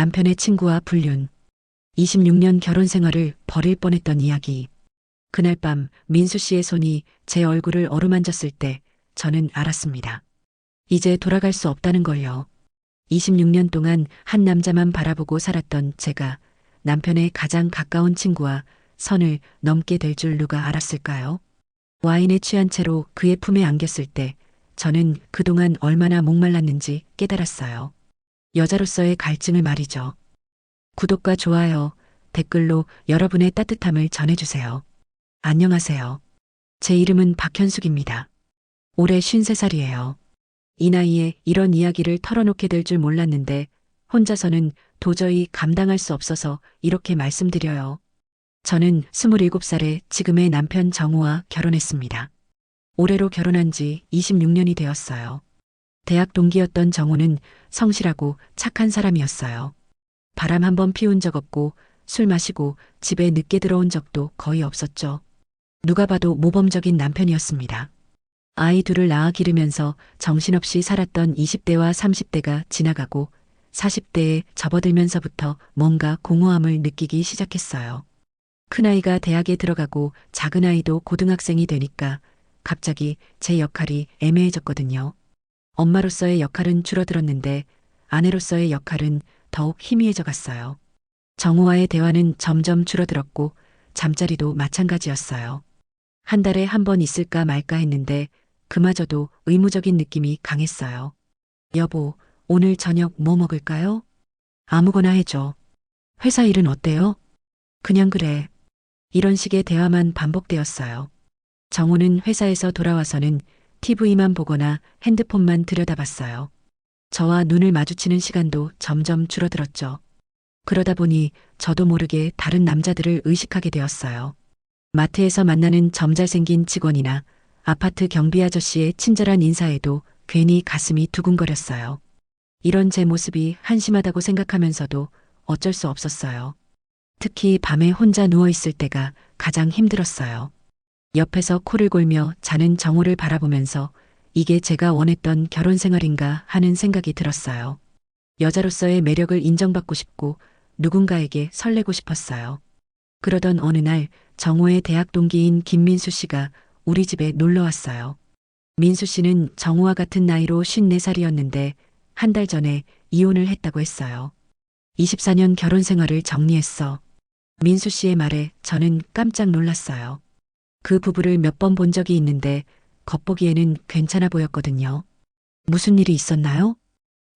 남편의 친구와 불륜, 26년 결혼 생활을 버릴 뻔했던 이야기. 그날 밤 민수 씨의 손이 제 얼굴을 어루만졌을 때 저는 알았습니다. 이제 돌아갈 수 없다는 걸요. 26년 동안 한 남자만 바라보고 살았던 제가 남편의 가장 가까운 친구와 선을 넘게 될 줄 누가 알았을까요? 와인에 취한 채로 그의 품에 안겼을 때 저는 그동안 얼마나 목말랐는지 깨달았어요. 여자로서의 갈증을 말이죠. 구독과 좋아요, 댓글로 여러분의 따뜻함을 전해주세요. 안녕하세요. 제 이름은 박현숙입니다. 올해 53살이에요. 이 나이에 이런 이야기를 털어놓게 될 줄 몰랐는데 혼자서는 도저히 감당할 수 없어서 이렇게 말씀드려요. 저는 27살에 지금의 남편 정우와 결혼했습니다. 올해로 결혼한 지 26년이 되었어요. 대학 동기였던 정우는 성실하고 착한 사람이었어요. 바람 한 번 피운 적 없고 술 마시고 집에 늦게 들어온 적도 거의 없었죠. 누가 봐도 모범적인 남편이었습니다. 아이 둘을 낳아 기르면서 정신없이 살았던 20대와 30대가 지나가고 40대에 접어들면서부터 뭔가 공허함을 느끼기 시작했어요. 큰아이가 대학에 들어가고 작은아이도 고등학생이 되니까 갑자기 제 역할이 애매해졌거든요. 엄마로서의 역할은 줄어들었는데 아내로서의 역할은 더욱 희미해져 갔어요. 정우와의 대화는 점점 줄어들었고 잠자리도 마찬가지였어요. 한 달에 한 번 있을까 말까 했는데 그마저도 의무적인 느낌이 강했어요. 여보, 오늘 저녁 뭐 먹을까요? 아무거나 해줘. 회사 일은 어때요? 그냥 그래. 이런 식의 대화만 반복되었어요. 정우는 회사에서 돌아와서는 TV만 보거나 핸드폰만 들여다봤어요. 저와 눈을 마주치는 시간도 점점 줄어들었죠. 그러다 보니 저도 모르게 다른 남자들을 의식하게 되었어요. 마트에서 만나는 점잘생긴 직원이나 아파트 경비 아저씨의 친절한 인사에도 괜히 가슴이 두근거렸어요. 이런 제 모습이 한심하다고 생각하면서도 어쩔 수 없었어요. 특히 밤에 혼자 누워있을 때가 가장 힘들었어요. 옆에서 코를 골며 자는 정우를 바라보면서 이게 제가 원했던 결혼 생활인가 하는 생각이 들었어요. 여자로서의 매력을 인정받고 싶고 누군가에게 설레고 싶었어요. 그러던 어느 날 정우의 대학 동기인 김민수 씨가 우리 집에 놀러 왔어요. 민수 씨는 정우와 같은 나이로 54살이었는데 한 달 전에 이혼을 했다고 했어요. 24년 결혼 생활을 정리했어. 민수 씨의 말에 저는 깜짝 놀랐어요. 그 부부를 몇 번 본 적이 있는데 겉보기에는 괜찮아 보였거든요. 무슨 일이 있었나요?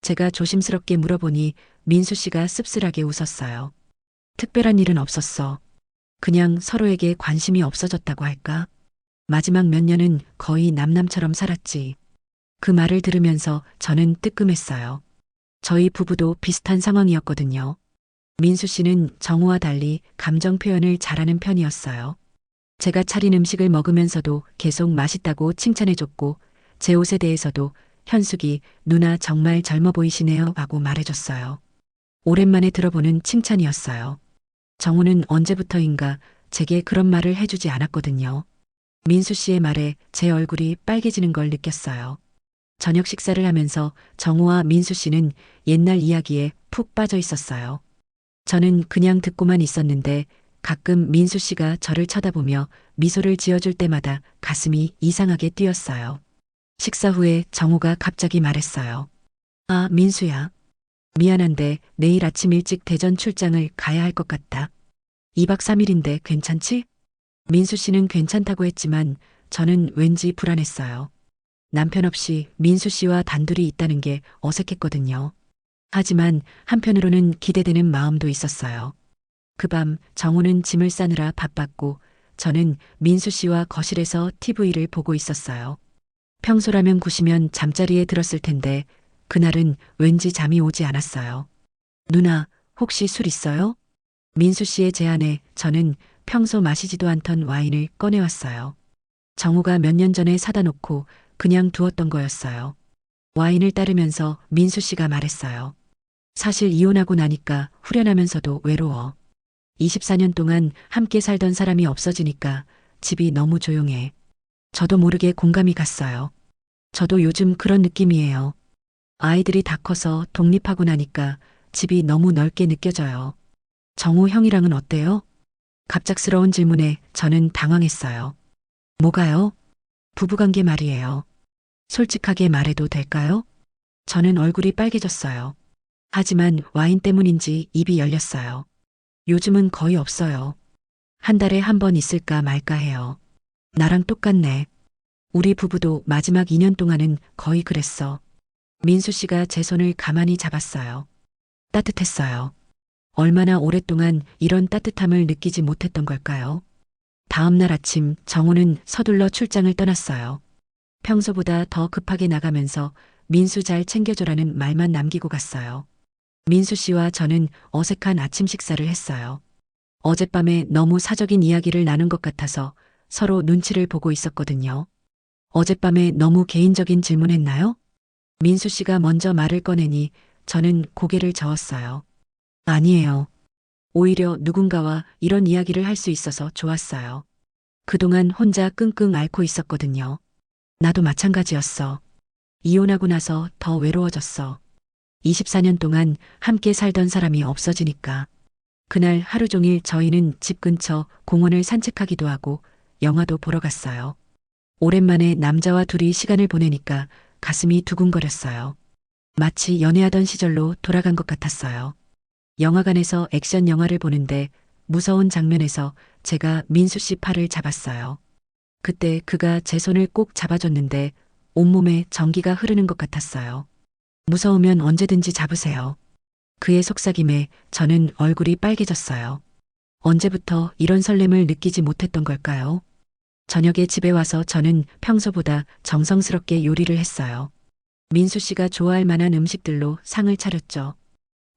제가 조심스럽게 물어보니 민수 씨가 씁쓸하게 웃었어요. 특별한 일은 없었어. 그냥 서로에게 관심이 없어졌다고 할까? 마지막 몇 년은 거의 남남처럼 살았지. 그 말을 들으면서 저는 뜨끔했어요. 저희 부부도 비슷한 상황이었거든요. 민수 씨는 정우와 달리 감정 표현을 잘하는 편이었어요. 제가 차린 음식을 먹으면서도 계속 맛있다고 칭찬해줬고 제 옷에 대해서도 현숙이 누나 정말 젊어 보이시네요 하고 말해줬어요. 오랜만에 들어보는 칭찬이었어요. 정우는 언제부터인가 제게 그런 말을 해주지 않았거든요. 민수 씨의 말에 제 얼굴이 빨개지는 걸 느꼈어요. 저녁 식사를 하면서 정우와 민수 씨는 옛날 이야기에 푹 빠져 있었어요. 저는 그냥 듣고만 있었는데 가끔 민수 씨가 저를 쳐다보며 미소를 지어줄 때마다 가슴이 이상하게 뛰었어요. 식사 후에 정우가 갑자기 말했어요. 아, 민수야. 미안한데 내일 아침 일찍 대전 출장을 가야 할 것 같다. 2박 3일인데 괜찮지? 민수 씨는 괜찮다고 했지만 저는 왠지 불안했어요. 남편 없이 민수 씨와 단둘이 있다는 게 어색했거든요. 하지만 한편으로는 기대되는 마음도 있었어요. 그 밤 정우는 짐을 싸느라 바빴고 저는 민수 씨와 거실에서 TV를 보고 있었어요. 평소라면 9시면 잠자리에 들었을 텐데 그날은 왠지 잠이 오지 않았어요. 누나, 혹시 술 있어요? 민수 씨의 제안에 저는 평소 마시지도 않던 와인을 꺼내왔어요. 정우가 몇 년 전에 사다 놓고 그냥 두었던 거였어요. 와인을 따르면서 민수 씨가 말했어요. 사실 이혼하고 나니까 후련하면서도 외로워. 24년 동안 함께 살던 사람이 없어지니까 집이 너무 조용해. 저도 모르게 공감이 갔어요. 저도 요즘 그런 느낌이에요. 아이들이 다 커서 독립하고 나니까 집이 너무 넓게 느껴져요. 정우 형이랑은 어때요? 갑작스러운 질문에 저는 당황했어요. 뭐가요? 부부관계 말이에요. 솔직하게 말해도 될까요? 저는 얼굴이 빨개졌어요. 하지만 와인 때문인지 입이 열렸어요. 요즘은 거의 없어요. 한 달에 한 번 있을까 말까 해요. 나랑 똑같네. 우리 부부도 마지막 2년 동안은 거의 그랬어. 민수 씨가 제 손을 가만히 잡았어요. 따뜻했어요. 얼마나 오랫동안 이런 따뜻함을 느끼지 못했던 걸까요? 다음 날 아침 정우는 서둘러 출장을 떠났어요. 평소보다 더 급하게 나가면서 민수 잘 챙겨줘라는 말만 남기고 갔어요. 민수 씨와 저는 어색한 아침 식사를 했어요. 어젯밤에 너무 사적인 이야기를 나눈 것 같아서 서로 눈치를 보고 있었거든요. 어젯밤에 너무 개인적인 질문했나요? 민수 씨가 먼저 말을 꺼내니 저는 고개를 저었어요. 아니에요. 오히려 누군가와 이런 이야기를 할 수 있어서 좋았어요. 그동안 혼자 끙끙 앓고 있었거든요. 나도 마찬가지였어. 이혼하고 나서 더 외로워졌어. 24년 동안 함께 살던 사람이 없어지니까. 그날 하루 종일 저희는 집 근처 공원을 산책하기도 하고 영화도 보러 갔어요. 오랜만에 남자와 둘이 시간을 보내니까 가슴이 두근거렸어요. 마치 연애하던 시절로 돌아간 것 같았어요. 영화관에서 액션 영화를 보는데 무서운 장면에서 제가 민수 씨 팔을 잡았어요. 그때 그가 제 손을 꼭 잡아줬는데 온몸에 전기가 흐르는 것 같았어요. 무서우면 언제든지 잡으세요. 그의 속삭임에 저는 얼굴이 빨개졌어요. 언제부터 이런 설렘을 느끼지 못했던 걸까요? 저녁에 집에 와서 저는 평소보다 정성스럽게 요리를 했어요. 민수 씨가 좋아할 만한 음식들로 상을 차렸죠.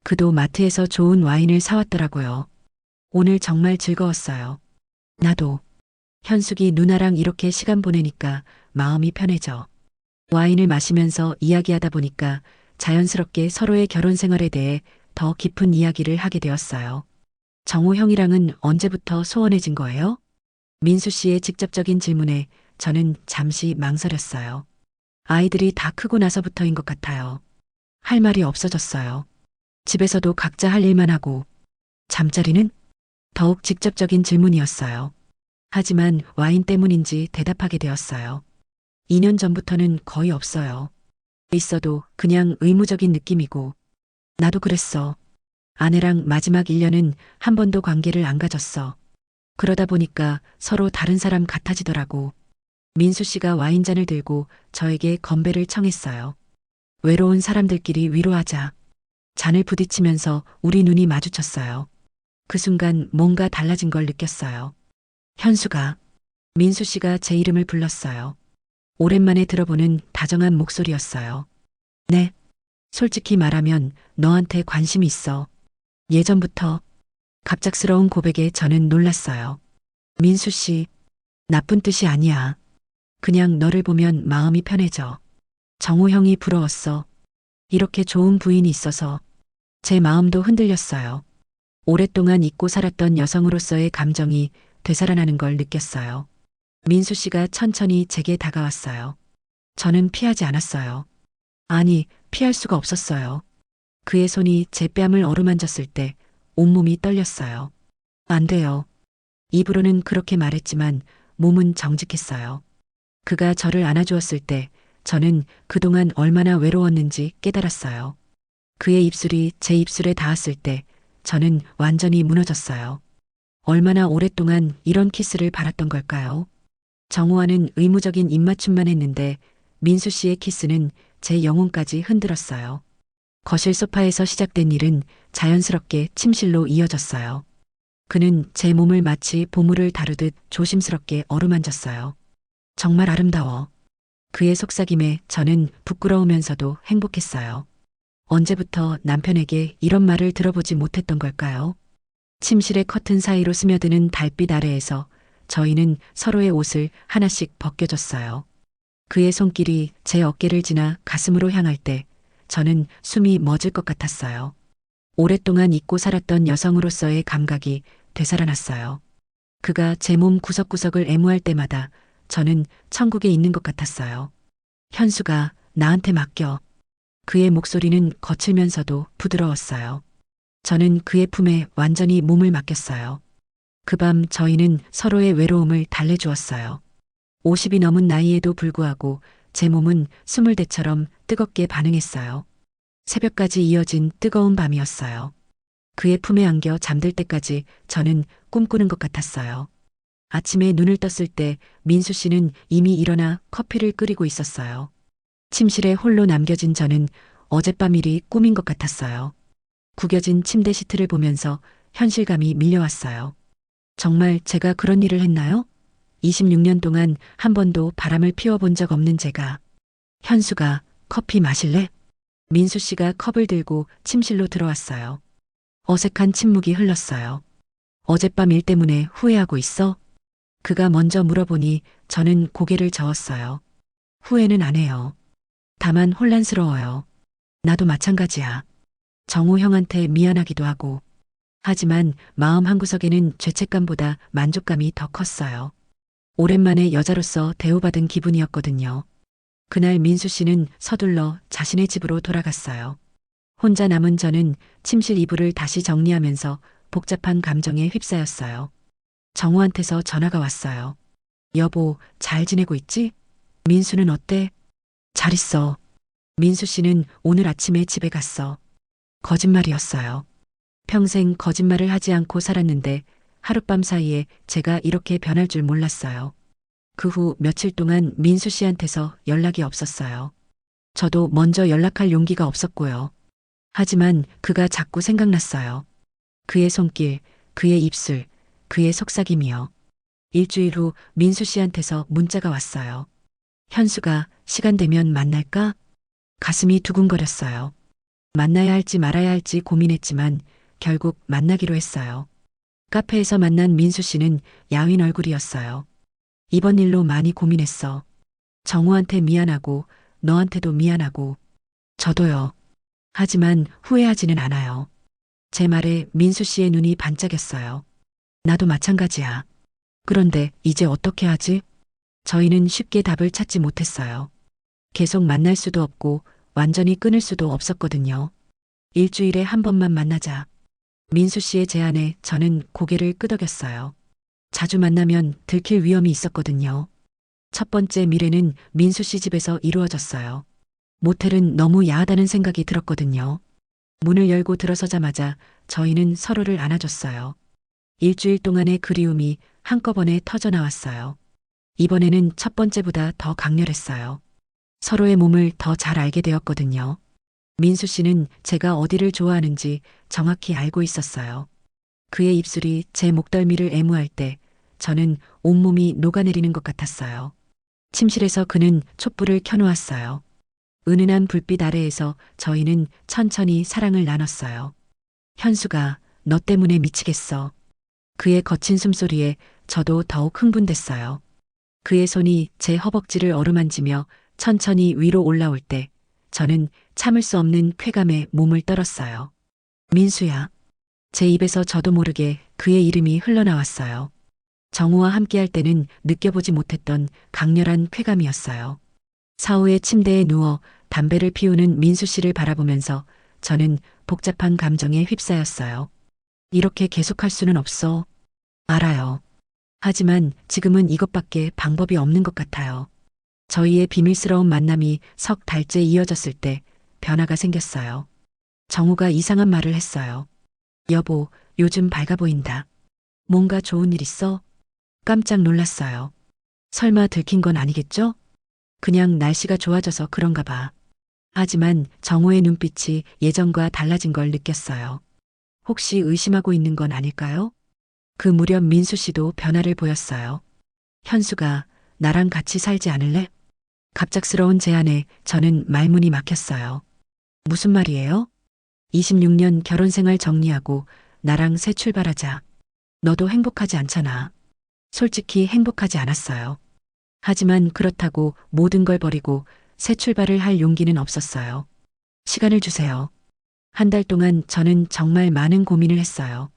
그도 마트에서 좋은 와인을 사왔더라고요. 오늘 정말 즐거웠어요. 나도. 현숙이 누나랑 이렇게 시간 보내니까 마음이 편해져. 와인을 마시면서 이야기하다 보니까 자연스럽게 서로의 결혼 생활에 대해 더 깊은 이야기를 하게 되었어요. 정우 형이랑은 언제부터 소원해진 거예요? 민수 씨의 직접적인 질문에 저는 잠시 망설였어요. 아이들이 다 크고 나서부터인 것 같아요. 할 말이 없어졌어요. 집에서도 각자 할 일만 하고 잠자리는 더욱 직접적인 질문이었어요. 하지만 와인 때문인지 대답하게 되었어요. 2년 전부터는 거의 없어요. 있어도 그냥 의무적인 느낌이고 나도 그랬어. 아내랑 마지막 1년은 한 번도 관계를 안 가졌어. 그러다 보니까 서로 다른 사람 같아지더라고. 민수 씨가 와인잔을 들고 저에게 건배를 청했어요. 외로운 사람들끼리 위로하자. 잔을 부딪히면서 우리 눈이 마주쳤어요. 그 순간 뭔가 달라진 걸 느꼈어요. 현수가, 민수 씨가 제 이름을 불렀어요. 오랜만에 들어보는 다정한 목소리였어요. 네. 솔직히 말하면 너한테 관심이 있어. 예전부터. 갑작스러운 고백에 저는 놀랐어요. 민수 씨, 나쁜 뜻이 아니야. 그냥 너를 보면 마음이 편해져. 정우 형이 부러웠어. 이렇게 좋은 부인이 있어서 제 마음도 흔들렸어요. 오랫동안 잊고 살았던 여성으로서의 감정이 되살아나는 걸 느꼈어요. 민수 씨가 천천히 제게 다가왔어요. 저는 피하지 않았어요. 아니, 피할 수가 없었어요. 그의 손이 제 뺨을 어루만졌을 때 온몸이 떨렸어요. 안 돼요. 입으로는 그렇게 말했지만 몸은 정직했어요. 그가 저를 안아주었을 때 저는 그동안 얼마나 외로웠는지 깨달았어요. 그의 입술이 제 입술에 닿았을 때 저는 완전히 무너졌어요. 얼마나 오랫동안 이런 키스를 바랐던 걸까요? 정우와는 의무적인 입맞춤만 했는데 민수 씨의 키스는 제 영혼까지 흔들었어요. 거실 소파에서 시작된 일은 자연스럽게 침실로 이어졌어요. 그는 제 몸을 마치 보물을 다루듯 조심스럽게 어루만졌어요. 정말 아름다워. 그의 속삭임에 저는 부끄러우면서도 행복했어요. 언제부터 남편에게 이런 말을 들어보지 못했던 걸까요? 침실의 커튼 사이로 스며드는 달빛 아래에서 저희는 서로의 옷을 하나씩 벗겨줬어요. 그의 손길이 제 어깨를 지나 가슴으로 향할 때 저는 숨이 멎을 것 같았어요. 오랫동안 잊고 살았던 여성으로서의 감각이 되살아났어요. 그가 제 몸 구석구석을 애무할 때마다 저는 천국에 있는 것 같았어요. 현수가 나한테 맡겨. 그의 목소리는 거칠면서도 부드러웠어요. 저는 그의 품에 완전히 몸을 맡겼어요. 그 밤 저희는 서로의 외로움을 달래주었어요. 50이 넘은 나이에도 불구하고 제 몸은 숨을 대처럼 뜨겁게 반응했어요. 새벽까지 이어진 뜨거운 밤이었어요. 그의 품에 안겨 잠들 때까지 저는 꿈꾸는 것 같았어요. 아침에 눈을 떴을 때 민수 씨는 이미 일어나 커피를 끓이고 있었어요. 침실에 홀로 남겨진 저는 어젯밤 일이 꿈인 것 같았어요. 구겨진 침대 시트를 보면서 현실감이 밀려왔어요. 정말 제가 그런 일을 했나요? 26년 동안 한 번도 바람을 피워본 적 없는 제가. 현수가 커피 마실래? 민수 씨가 컵을 들고 침실로 들어왔어요. 어색한 침묵이 흘렀어요. 어젯밤 일 때문에 후회하고 있어? 그가 먼저 물어보니 저는 고개를 저었어요. 후회는 안 해요. 다만 혼란스러워요. 나도 마찬가지야. 정우 형한테 미안하기도 하고. 하지만 마음 한구석에는 죄책감보다 만족감이 더 컸어요. 오랜만에 여자로서 대우받은 기분이었거든요. 그날 민수 씨는 서둘러 자신의 집으로 돌아갔어요. 혼자 남은 저는 침실 이불을 다시 정리하면서 복잡한 감정에 휩싸였어요. 정우한테서 전화가 왔어요. 여보, 잘 지내고 있지? 민수는 어때? 잘 있어. 민수 씨는 오늘 아침에 집에 갔어. 거짓말이었어요. 평생 거짓말을 하지 않고 살았는데 하룻밤 사이에 제가 이렇게 변할 줄 몰랐어요. 그 후 며칠 동안 민수 씨한테서 연락이 없었어요. 저도 먼저 연락할 용기가 없었고요. 하지만 그가 자꾸 생각났어요. 그의 손길, 그의 입술, 그의 속삭임이요. 일주일 후 민수 씨한테서 문자가 왔어요. 현수가 시간 되면 만날까? 가슴이 두근거렸어요. 만나야 할지 말아야 할지 고민했지만 결국 만나기로 했어요. 카페에서 만난 민수 씨는 야윈 얼굴이었어요. 이번 일로 많이 고민했어. 정우한테 미안하고 너한테도 미안하고 저도요. 하지만 후회하지는 않아요. 제 말에 민수 씨의 눈이 반짝였어요. 나도 마찬가지야. 그런데 이제 어떻게 하지? 저희는 쉽게 답을 찾지 못했어요. 계속 만날 수도 없고 완전히 끊을 수도 없었거든요. 일주일에 한 번만 만나자. 민수 씨의 제안에 저는 고개를 끄덕였어요. 자주 만나면 들킬 위험이 있었거든요. 첫 번째 미래는 민수 씨 집에서 이루어졌어요. 모텔은 너무 야하다는 생각이 들었거든요. 문을 열고 들어서자마자 저희는 서로를 안아줬어요. 일주일 동안의 그리움이 한꺼번에 터져나왔어요. 이번에는 첫 번째보다 더 강렬했어요. 서로의 몸을 더 잘 알게 되었거든요. 민수 씨는 제가 어디를 좋아하는지 정확히 알고 있었어요. 그의 입술이 제 목덜미를 애무할 때 저는 온몸이 녹아내리는 것 같았어요. 침실에서 그는 촛불을 켜놓았어요. 은은한 불빛 아래에서 저희는 천천히 사랑을 나눴어요. 현수가 너 때문에 미치겠어. 그의 거친 숨소리에 저도 더욱 흥분됐어요. 그의 손이 제 허벅지를 어루만지며 천천히 위로 올라올 때 저는 참을 수 없는 쾌감에 몸을 떨었어요. 민수야. 제 입에서 저도 모르게 그의 이름이 흘러나왔어요. 정우와 함께할 때는 느껴보지 못했던 강렬한 쾌감이었어요. 사후에 침대에 누워 담배를 피우는 민수 씨를 바라보면서 저는 복잡한 감정에 휩싸였어요. 이렇게 계속할 수는 없어. 알아요. 하지만 지금은 이것밖에 방법이 없는 것 같아요. 저희의 비밀스러운 만남이 석 달째 이어졌을 때 변화가 생겼어요. 정우가 이상한 말을 했어요. 여보, 요즘 밝아 보인다. 뭔가 좋은 일 있어? 깜짝 놀랐어요. 설마 들킨 건 아니겠죠? 그냥 날씨가 좋아져서 그런가 봐. 하지만 정우의 눈빛이 예전과 달라진 걸 느꼈어요. 혹시 의심하고 있는 건 아닐까요? 그 무렵 민수 씨도 변화를 보였어요. 현수가 나랑 같이 살지 않을래? 갑작스러운 제안에 저는 말문이 막혔어요. 무슨 말이에요? 26년 결혼 생활 정리하고 나랑 새 출발하자. 너도 행복하지 않잖아. 솔직히 행복하지 않았어요. 하지만 그렇다고 모든 걸 버리고 새 출발을 할 용기는 없었어요. 시간을 주세요. 한 달 동안 저는 정말 많은 고민을 했어요.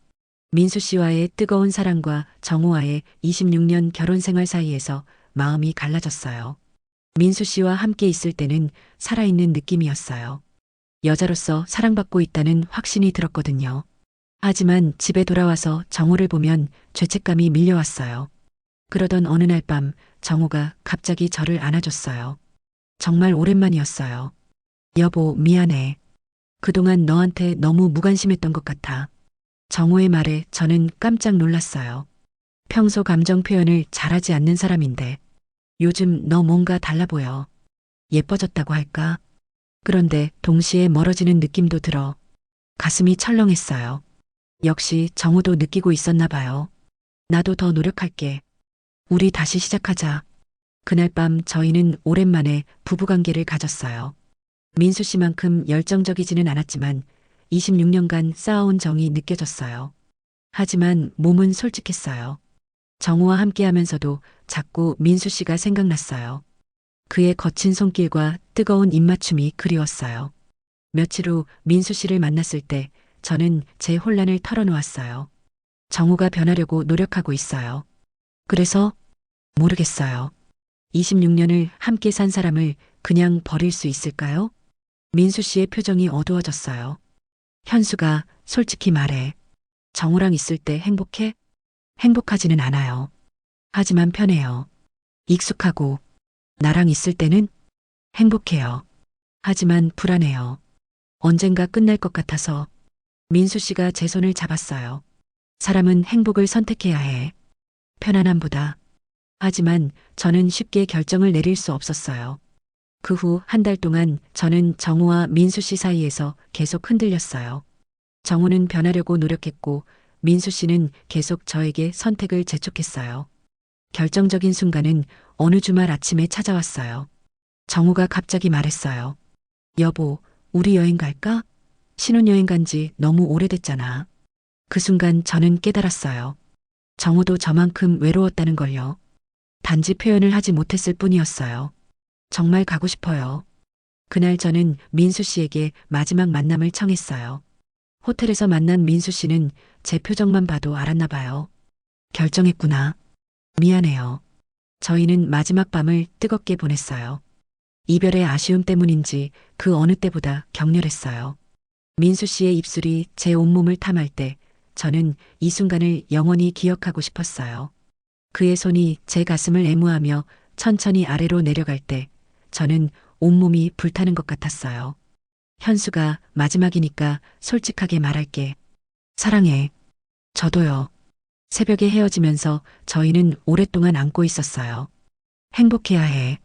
민수 씨와의 뜨거운 사랑과 정우와의 26년 결혼 생활 사이에서 마음이 갈라졌어요. 민수 씨와 함께 있을 때는 살아있는 느낌이었어요. 여자로서 사랑받고 있다는 확신이 들었거든요. 하지만 집에 돌아와서 정호를 보면 죄책감이 밀려왔어요. 그러던 어느 날 밤 정호가 갑자기 저를 안아줬어요. 정말 오랜만이었어요. 여보, 미안해. 그동안 너한테 너무 무관심했던 것 같아. 정호의 말에 저는 깜짝 놀랐어요. 평소 감정 표현을 잘하지 않는 사람인데 요즘 너 뭔가 달라 보여. 예뻐졌다고 할까? 그런데 동시에 멀어지는 느낌도 들어 가슴이 철렁했어요. 역시 정우도 느끼고 있었나 봐요. 나도 더 노력할게. 우리 다시 시작하자. 그날 밤 저희는 오랜만에 부부관계를 가졌어요. 민수 씨만큼 열정적이지는 않았지만 26년간 쌓아온 정이 느껴졌어요. 하지만 몸은 솔직했어요. 정우와 함께 하면서도 자꾸 민수 씨가 생각났어요. 그의 거친 손길과 뜨거운 입맞춤이 그리웠어요. 며칠 후 민수 씨를 만났을 때 저는 제 혼란을 털어놓았어요. 정우가 변하려고 노력하고 있어요. 그래서 모르겠어요. 26년을 함께 산 사람을 그냥 버릴 수 있을까요? 민수 씨의 표정이 어두워졌어요. 현수가 솔직히 말해. 정우랑 있을 때 행복해? 행복하지는 않아요. 하지만 편해요. 익숙하고 나랑 있을 때는 행복해요. 하지만 불안해요. 언젠가 끝날 것 같아서. 민수 씨가 제 손을 잡았어요. 사람은 행복을 선택해야 해. 편안함보다. 하지만 저는 쉽게 결정을 내릴 수 없었어요. 그 후 한 달 동안 저는 정우와 민수 씨 사이에서 계속 흔들렸어요. 정우는 변하려고 노력했고 민수 씨는 계속 저에게 선택을 재촉했어요. 결정적인 순간은 어느 주말 아침에 찾아왔어요. 정우가 갑자기 말했어요. 여보, 우리 여행 갈까? 신혼여행 간 지 너무 오래됐잖아. 그 순간 저는 깨달았어요. 정우도 저만큼 외로웠다는 걸요. 단지 표현을 하지 못했을 뿐이었어요. 정말 가고 싶어요. 그날 저는 민수 씨에게 마지막 만남을 청했어요. 호텔에서 만난 민수 씨는 제 표정만 봐도 알았나 봐요. 결정했구나. 미안해요. 저희는 마지막 밤을 뜨겁게 보냈어요. 이별의 아쉬움 때문인지 그 어느 때보다 격렬했어요. 민수 씨의 입술이 제 온몸을 탐할 때 저는 이 순간을 영원히 기억하고 싶었어요. 그의 손이 제 가슴을 애무하며 천천히 아래로 내려갈 때 저는 온몸이 불타는 것 같았어요. 현수가 마지막이니까 솔직하게 말할게. 사랑해. 저도요. 새벽에 헤어지면서 저희는 오랫동안 안고 있었어요. 행복해야 해.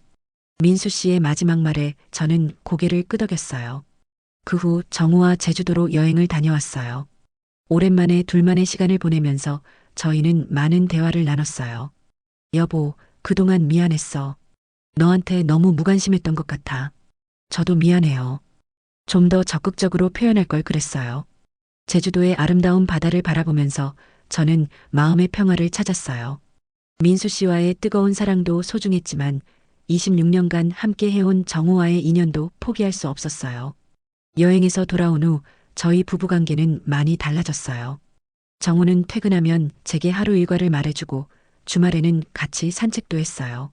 민수 씨의 마지막 말에 저는 고개를 끄덕였어요. 그 후 정우와 제주도로 여행을 다녀왔어요. 오랜만에 둘만의 시간을 보내면서 저희는 많은 대화를 나눴어요. 여보, 그동안 미안했어. 너한테 너무 무관심했던 것 같아. 저도 미안해요. 좀 더 적극적으로 표현할 걸 그랬어요. 제주도의 아름다운 바다를 바라보면서 저는 마음의 평화를 찾았어요. 민수 씨와의 뜨거운 사랑도 소중했지만 26년간 함께 해온 정우와의 인연도 포기할 수 없었어요. 여행에서 돌아온 후 저희 부부관계는 많이 달라졌어요. 정우는 퇴근하면 제게 하루 일과를 말해주고 주말에는 같이 산책도 했어요.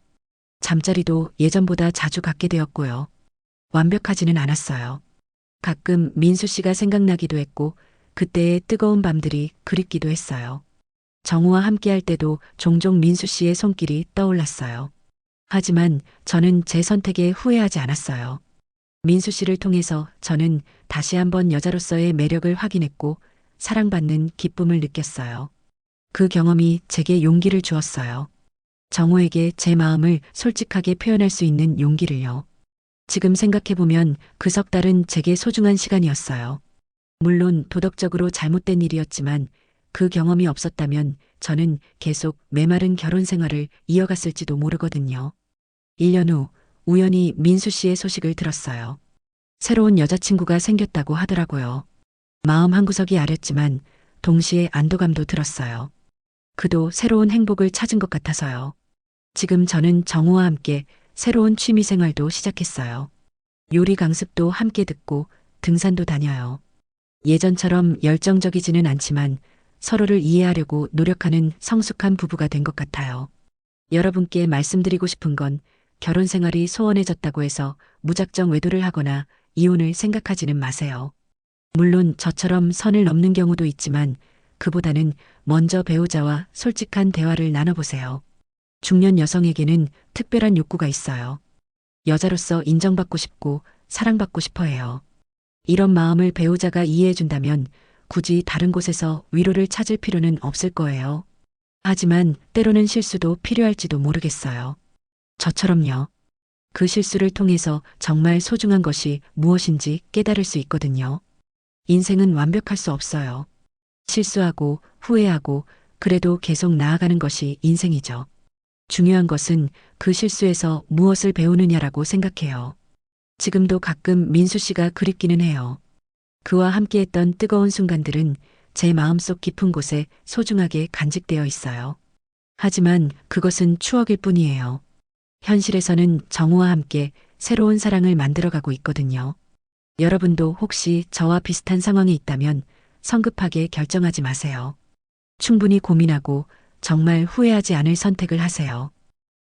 잠자리도 예전보다 자주 갖게 되었고요. 완벽하지는 않았어요. 가끔 민수 씨가 생각나기도 했고 그때의 뜨거운 밤들이 그립기도 했어요. 정우와 함께할 때도 종종 민수 씨의 손길이 떠올랐어요. 하지만 저는 제 선택에 후회하지 않았어요. 민수 씨를 통해서 저는 다시 한번 여자로서의 매력을 확인했고 사랑받는 기쁨을 느꼈어요. 그 경험이 제게 용기를 주었어요. 정우에게 제 마음을 솔직하게 표현할 수 있는 용기를요. 지금 생각해보면 그 석 달은 제게 소중한 시간이었어요. 물론 도덕적으로 잘못된 일이었지만 그 경험이 없었다면 저는 계속 메마른 결혼 생활을 이어갔을지도 모르거든요. 1년 후 우연히 민수 씨의 소식을 들었어요. 새로운 여자친구가 생겼다고 하더라고요. 마음 한구석이 아렸지만 동시에 안도감도 들었어요. 그도 새로운 행복을 찾은 것 같아서요. 지금 저는 정우와 함께 새로운 취미 생활도 시작했어요. 요리 강습도 함께 듣고 등산도 다녀요. 예전처럼 열정적이지는 않지만 서로를 이해하려고 노력하는 성숙한 부부가 된 것 같아요. 여러분께 말씀드리고 싶은 건 결혼 생활이 소원해졌다고 해서 무작정 외도를 하거나 이혼을 생각하지는 마세요. 물론 저처럼 선을 넘는 경우도 있지만 그보다는 먼저 배우자와 솔직한 대화를 나눠보세요. 중년 여성에게는 특별한 욕구가 있어요. 여자로서 인정받고 싶고 사랑받고 싶어 해요. 이런 마음을 배우자가 이해해준다면 굳이 다른 곳에서 위로를 찾을 필요는 없을 거예요. 하지만 때로는 실수도 필요할지도 모르겠어요. 저처럼요. 그 실수를 통해서 정말 소중한 것이 무엇인지 깨달을 수 있거든요. 인생은 완벽할 수 없어요. 실수하고 후회하고 그래도 계속 나아가는 것이 인생이죠. 중요한 것은 그 실수에서 무엇을 배우느냐라고 생각해요. 지금도 가끔 민수 씨가 그립기는 해요. 그와 함께했던 뜨거운 순간들은 제 마음속 깊은 곳에 소중하게 간직되어 있어요. 하지만 그것은 추억일 뿐이에요. 현실에서는 정우와 함께 새로운 사랑을 만들어가고 있거든요. 여러분도 혹시 저와 비슷한 상황에 있다면 성급하게 결정하지 마세요. 충분히 고민하고 정말 후회하지 않을 선택을 하세요.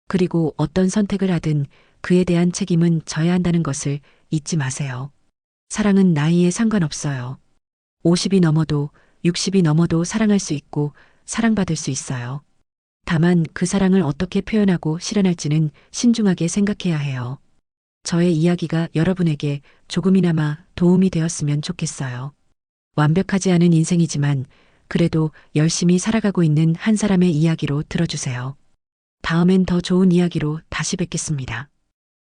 그리고 어떤 선택을 하든 그에 대한 책임은 져야 한다는 것을 잊지 마세요. 사랑은 나이에 상관없어요. 50이 넘어도 60이 넘어도 사랑할 수 있고 사랑받을 수 있어요. 다만 그 사랑을 어떻게 표현하고 실현할지는 신중하게 생각해야 해요. 저의 이야기가 여러분에게 조금이나마 도움이 되었으면 좋겠어요. 완벽하지 않은 인생이지만 그래도 열심히 살아가고 있는 한 사람의 이야기로 들어주세요. 다음엔 더 좋은 이야기로 다시 뵙겠습니다.